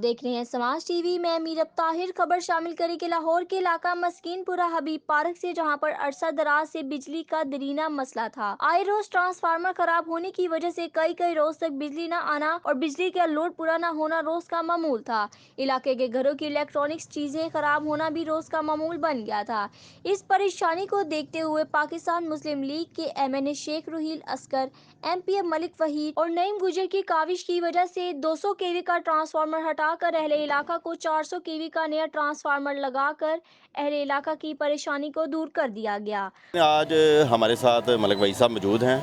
देख रहे हैं समाज टीवी। मैं मीरब ताहिर। खबर शामिल करें कि लाहौर के इलाका मस्कीनपुरा हबीब पार्क से, जहां पर अरसा दराज से बिजली का दरीना मसला था। आए रोज ट्रांसफार्मर खराब होने की वजह से कई रोज तक बिजली न आना और बिजली का लोड पूरा न होना रोज का मामूल था। इलाके के घरों की इलेक्ट्रॉनिक्स चीजें खराब होना भी रोज का मामूल बन गया था। इस परेशानी को देखते हुए पाकिस्तान मुस्लिम लीग के MNA शेख रुहील असगर, MPF मलिक वहीद और नईम गुजर की काविश की वजह से 200 केवी का ट्रांसफार्मर हटाकर अहले इलाका को 400 केवी का नया ट्रांसफार्मर लगाकर अहले इलाका की परेशानी को दूर कर दिया गया। आज हमारे साथ मलिक वहीद साहब मौजूद हैं।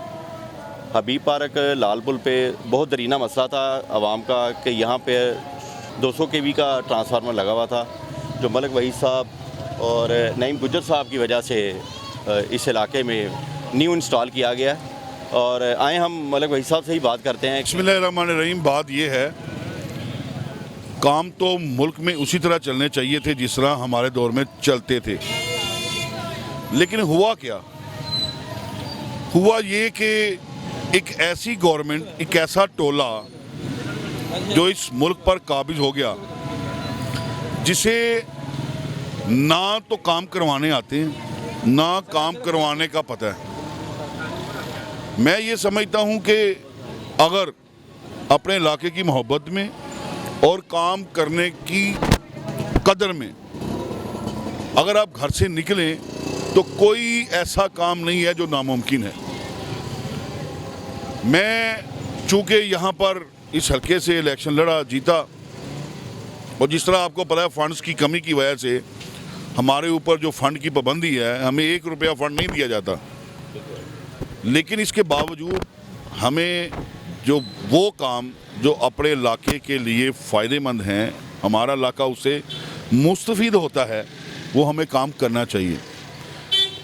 हबीब पार्क लाल पुल पे बहुत दरीना मसला था आवाम का कि यहाँ पे 200 केवी का ट्रांसफार्मर लगा हुआ था, जो मलिक वहीद साहब और नईम गुजर साहब की वजह से इस इलाके में न्यू इंस्टॉल किया गया। और आए हम मलिक वहीद साहब से ही बात करते हैं। बिस्मिल्लाहिर्रहमानिर्रहीम। बात यह है, काम तो मुल्क में उसी तरह चलने चाहिए थे जिस तरह हमारे दौर में चलते थे, लेकिन हुआ क्या? हुआ ये कि एक ऐसी गवर्नमेंट, एक ऐसा टोला जो इस मुल्क पर काबिज हो गया, जिसे ना तो काम करवाने आते हैं ना काम करवाने का पता है। मैं ये समझता हूँ कि अगर अपने इलाके की मोहब्बत में और काम करने की कदर में अगर आप घर से निकलें तो कोई ऐसा काम नहीं है जो नामुमकिन है। मैं चूँकि यहाँ पर इस हल्के से इलेक्शन लड़ा, जीता, और जिस तरह आपको पता है फंड्स की कमी की वजह से हमारे ऊपर जो फंड की पाबंदी है, हमें 1 रुपया फंड नहीं दिया जाता, लेकिन इसके बावजूद हमें जो वो काम जो अपने इलाके के लिए फ़ायदेमंद हैं, हमारा इलाका उससे मुस्तफ़ीद होता है, वो हमें काम करना चाहिए।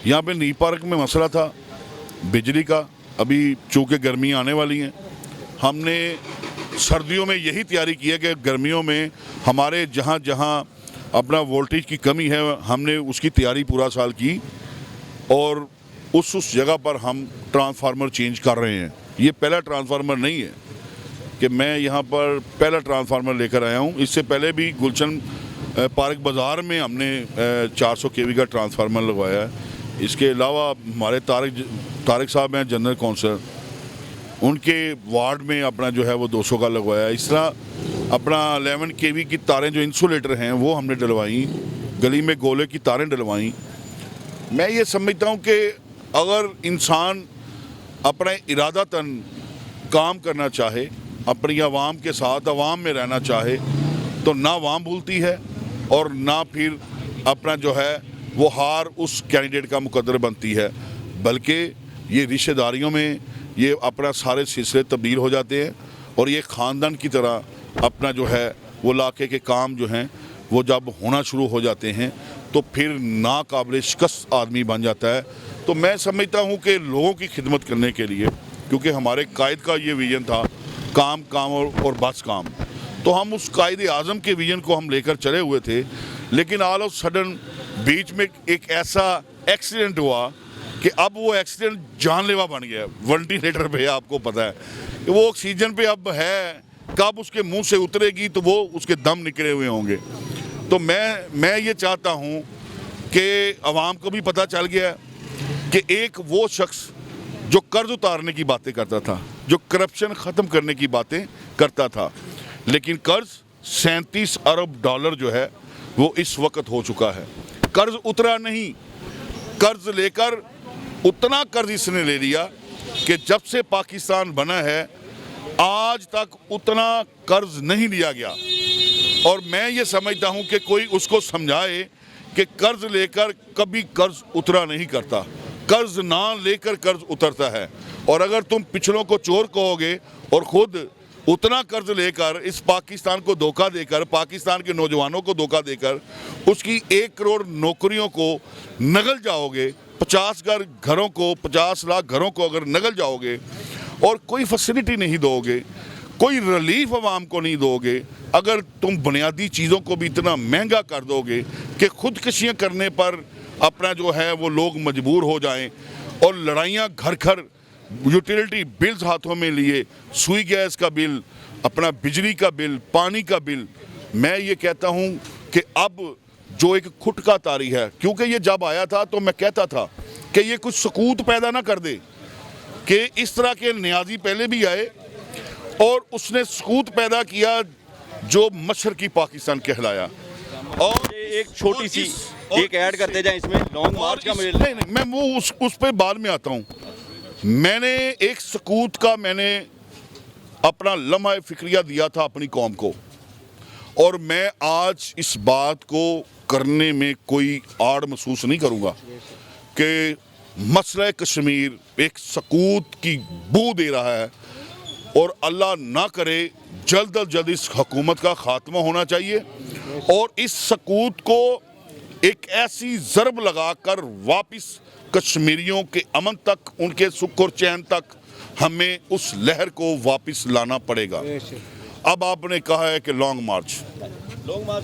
यहाँ पे नी पार्क में मसला था बिजली का। अभी चूँकि गर्मियाँ आने वाली हैं, हमने सर्दियों में यही तैयारी की है कि गर्मियों में हमारे जहाँ जहाँ अपना वोल्टेज की कमी है, हमने उसकी तैयारी पूरा साल की और उस जगह पर हम ट्रांसफार्मर चेंज कर रहे हैं। ये पहला ट्रांसफार्मर नहीं है कि मैं यहाँ पर पहला ट्रांसफार्मर लेकर आया हूँ। इससे पहले भी गुलशन पार्क बाज़ार में हमने 400 केवी का ट्रांसफार्मर लगवाया है। इसके अलावा हमारे तारिक साहब हैं जनरल काउंसिलर, उनके वार्ड में अपना जो है वो 200 का लगवाया। इस तरह अपना 11 केवी की तारें जो इंसुलेटर हैं वो हमने डलवाई, गली में गोले की तारें डलवाई। मैं ये समझता हूँ कि अगर इंसान अपना इरादतन काम करना चाहे, अपनी आवाम के साथ आवाम में रहना चाहे, तो ना आवाम भूलती है और ना फिर अपना जो है वो हार उस कैंडिडेट का मुकद्दर बनती है, बल्कि ये रिश्तेदारियों में ये अपना सारे सिलसिले तब्दील हो जाते हैं और ये ख़ानदान की तरह अपना जो है वो इलाके के काम जो हैं वो जब होना शुरू हो जाते हैं तो फिर नाकाबिल शिकस्त आदमी बन जाता है। तो मैं समझता हूँ कि लोगों की खिदमत करने के लिए, क्योंकि हमारे कायद का ये विजन था काम काम और बस काम, तो हम उस कायद आज़म के विजन को हम लेकर चले हुए थे। लेकिन ऑल ऑफ सडन बीच में एक ऐसा एक्सीडेंट हुआ कि अब वो एक्सीडेंट जानलेवा बन गया। वेंटिलेटर पे आपको पता है कि वो ऑक्सीजन पे अब है, कब उसके मुंह से उतरेगी तो वो उसके दम निकले हुए होंगे। तो मैं ये चाहता हूँ कि आवाम को भी पता चल गया कि एक वो शख्स जो कर्ज उतारने की बातें करता था, जो करप्शन ख़त्म करने की बातें करता था, लेकिन कर्ज 37 अरब डॉलर जो है वो इस वक्त हो चुका है। कर्ज उतरा नहीं, कर्ज लेकर उतना कर्ज इसने ले लिया कि जब से पाकिस्तान बना है आज तक उतना कर्ज नहीं लिया गया। और मैं ये समझता हूँ कि कोई उसको समझाए कि कर्ज लेकर कभी कर्ज उतरा नहीं करता, कर्ज ना लेकर कर्ज उतरता है। और अगर तुम पिछड़ों को चोर कहोगे और खुद उतना कर्ज लेकर इस पाकिस्तान को धोखा देकर, पाकिस्तान के नौजवानों को धोखा देकर उसकी 1 करोड़ नौकरियों को नगल जाओगे, 50 घरों को, 50 लाख घरों को अगर नगल जाओगे और कोई फैसिलिटी नहीं दोगे, कोई रिलीफ आवाम को नहीं दोगे, अगर तुम बुनियादी चीज़ों को भी इतना महंगा कर दोगे कि खुदकशियाँ करने पर अपना जो है वो लोग मजबूर हो जाएं और लड़ाइयाँ घर घर, यूटिलिटी बिल्स हाथों में लिए, सुई गैस का बिल, अपना बिजली का बिल, पानी का बिल, मैं ये कहता हूँ कि अब जो एक खुटका तारी है, क्योंकि ये जब आया था तो मैं कहता था कि ये कुछ सकूत पैदा ना कर दे कि इस तरह के न्याजी पहले भी आए और उसने सकूत पैदा किया जो मशरकी पाकिस्तान कहलाया। और एक छोटी सी एक ऐड करते जाएं इसमें लॉन्ग मार्च का मुझे नहीं, मैं वो उस पर बाद में आता हूँ। मैंने एक सकूत का मैंने अपना लम्हा फिक्रिया दिया था अपनी कौम को, और मैं आज इस बात को करने में कोई आड़ महसूस नहीं करूँगा कि मसला कश्मीर एक सकूत की बू दे रहा है, और अल्लाह ना करे जल्द अज जल्द इस हुकूमत का खात्मा होना चाहिए और इस सकूत को एक ऐसी ज़रब लगाकर वापस कश्मीरियों के अमन तक, उनके सुख और चैन तक हमें उस लहर को वापस लाना पड़ेगा। अब आपने कहा है कि लॉन्ग मार्च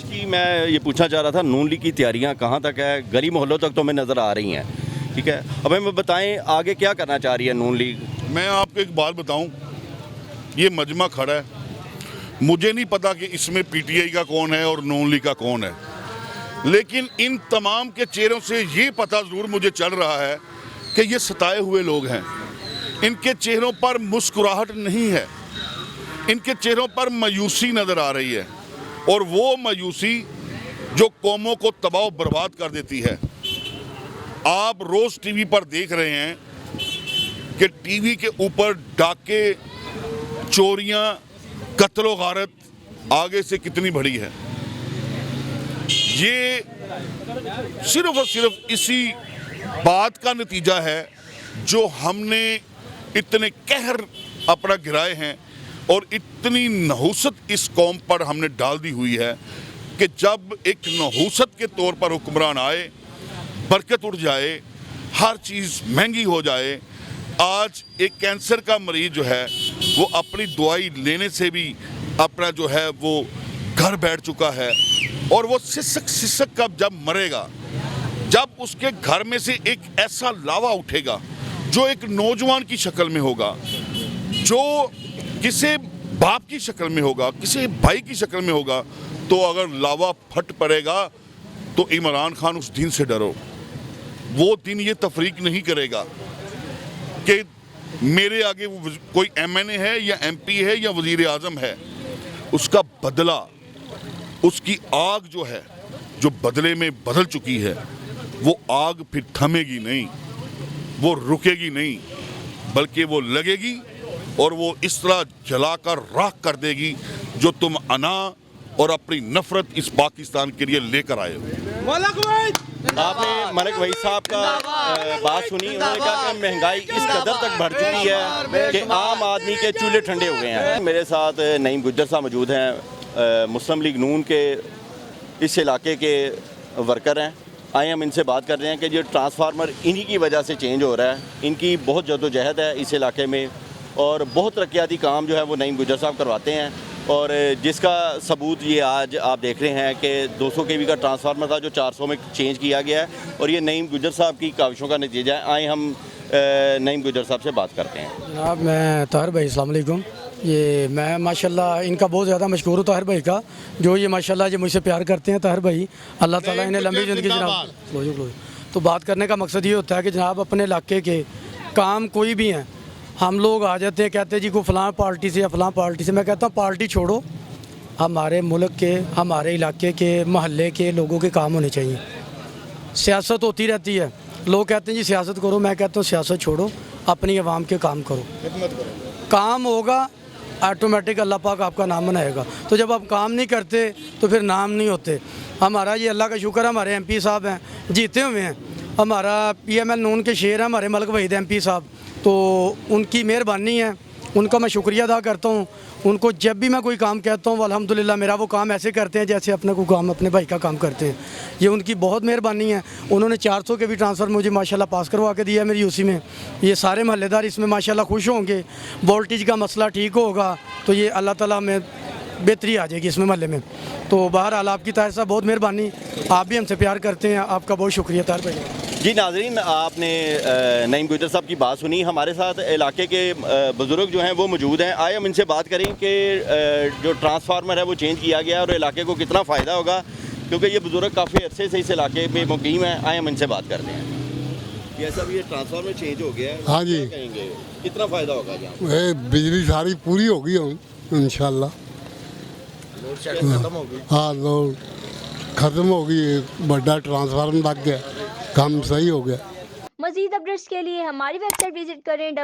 की मैं ये पूछना चाह रहा था, नून लीग की तैयारियां कहाँ तक है? गली मोहल्लों तक तो हमें नज़र आ रही हैं, ठीक है। अब हमें बताएं आगे क्या करना चाह रही है नून लीग? मैं आपको एक बात बताऊं, ये मजमा खड़ा है, मुझे नहीं पता कि इसमें पीटीआई का कौन है और नून लीग का कौन है, लेकिन इन तमाम के चेहरों से ये पता ज़रूर मुझे चल रहा है कि ये सताए हुए लोग हैं। इनके चेहरों पर मुस्कुराहट नहीं है, इनके चेहरों पर मायूसी नज़र आ रही है, और वो मायूसी जो कौमों को तबाह बर्बाद कर देती है। आप रोज़ टीवी पर देख रहे हैं कि टीवी के ऊपर डाके, चोरियां, कत्ल व गारत आगे से कितनी बड़ी है। ये सिर्फ और सिर्फ इसी बात का नतीजा है जो हमने इतने कहर अपना गिराए हैं और इतनी नहूसत इस कौम पर हमने डाल दी हुई है कि जब एक नहूसत के तौर पर हुक्मरान आए, बरकत उठ जाए, हर चीज़ महंगी हो जाए। आज एक कैंसर का मरीज जो है वो अपनी दवाई लेने से भी अपना जो है वो घर बैठ चुका है, और वो सिसक सिसक कर जब मरेगा, जब उसके घर में से एक ऐसा लावा उठेगा जो एक नौजवान की शक्ल में होगा, जो किसी बाप की शक्ल में होगा, किसी भाई की शक्ल में होगा, तो अगर लावा फट पड़ेगा तो इमरान खान उस दिन से डरो। वो दिन ये तफरीक नहीं करेगा कि मेरे आगे वो कोई एमएनए है या एमपी है या वजीर आज़म है। उसका बदला, उसकी आग जो है, जो बदले में बदल चुकी है, वो आग फिर थमेगी नहीं, वो रुकेगी नहीं, बल्कि वो लगेगी और वो इस तरह जलाकर राख कर देगी जो तुम अना और अपनी नफरत इस पाकिस्तान के लिए लेकर आए हो। आपने मलिक वहीद साहब का बात सुनी, उन्होंने कहा कि महंगाई इस कदर तक बढ़ चुकी है कि आम आदमी के चूल्हे ठंडे हो गए हैं। मेरे साथ नईम गुज्जर साहब मौजूद हैं, मुस्लिम लीग नून के इस इलाके के वर्कर हैं। आए हम इनसे बात कर रहे हैं कि जो ट्रांसफार्मर इन्हीं की वजह से चेंज हो रहा है, इनकी बहुत जद्दोजहद है इस इलाके में, और बहुत तरक्याती काम जो है वो नईम गुज्जर साहब करवाते हैं, और जिसका सबूत ये आज आप देख रहे हैं कि 200 केवी का ट्रांसफार्मर था जो 400 में चेंज किया गया है, और ये नईम गुज्जर साहब की काविशों का नतीजा है। आए हम नईम गुज्जर साहब से बात करते हैं। जनाब, मैं ताहिर भाई, अस्सलाम वालेकुम। ये मैं माशाल्लाह इनका बहुत ज़्यादा मशहूर हूँ, ताहिर भाई का, जो ये माशाल्लाह जो मुझसे प्यार करते हैं। ताहिर भाई, अल्लाह ताला इन्हें लंबी ज़िंदगी जनाब। तो बात करने का मकसद ये होता है कि जनाब अपने इलाके के काम कोई भी हैं, हम लोग आ जाते हैं, कहते हैं जी को फ़लाँ पार्टी से या फ़लाँ पार्टी से। मैं कहता हूँ पार्टी छोड़ो, हमारे मुल्क के, हमारे इलाके के, महल्ले के लोगों के काम होने चाहिए। सियासत होती रहती है, लोग कहते हैं जी सियासत करो, मैं कहता हूँ सियासत छोड़ो, अपनी आवाम के काम करो। काम होगा ऑटोमेटिक अल्लाह पाक आपका नाम बनाएगा। तो जब आप काम नहीं करते तो फिर नाम नहीं होते। हमारा ये अल्लाह का शुक्र है, हमारे एमपी साहब हैं, जीते हुए हैं। हमारा पीएमएल नून के शेर है हमारे मलिक वहीद एमपी साहब, तो उनकी मेहरबानी है, उनका मैं शुक्रिया अदा करता हूँ। उनको जब भी मैं कोई काम कहता हूँ अल्हम्दुलिल्लाह मेरा वो काम ऐसे करते हैं जैसे अपने को काम अपने भाई का काम करते हैं। ये उनकी बहुत मेहरबानी है। उन्होंने 400 के भी ट्रांसफ़र मुझे माशाल्लाह पास करवा के दिया है मेरी यूसी में। ये सारे महल्लेदार इसमें माशाल्लाह खुश होंगे। वोल्टेज का मसला ठीक होगा तो ये अल्लाह ताला में बेहतरी आ जाएगी इसमें महल्ले में। तो बहरहाल आपकी ताहिर साहब बहुत मेहरबानी, आप भी हमसे प्यार करते हैं, आपका बहुत शुक्रिया ताहिर भाई। जी नाजरीन, आपने नईम गुजर साहब की बात सुनी। हमारे साथ इलाके के बुज़ुर्ग जो हैं वो मौजूद हैं। आए हम इनसे बात करें कि जो ट्रांसफार्मर है वो चेंज किया गया और इलाके को कितना फ़ायदा होगा, क्योंकि ये बुज़ुर्ग काफ़ी अरसे से इस इलाके में मुकीम हैं। आए हम इनसे बात करते हैं। जैसा भी ये ट्रांसफार्मर चेंज हो गया है, हाँ जी। क्या कहेंगे कितना फ़ायदा होगा? ये बिजली सारी पूरी होगी इंशाल्लाह। खत्म होगी। हाँ, लोड खत्म होगी, बड़ा ट्रांसफार्मर लग गया, काम सही हो गया। मजीद अपडेट्स के लिए हमारी वेबसाइट विजिट करें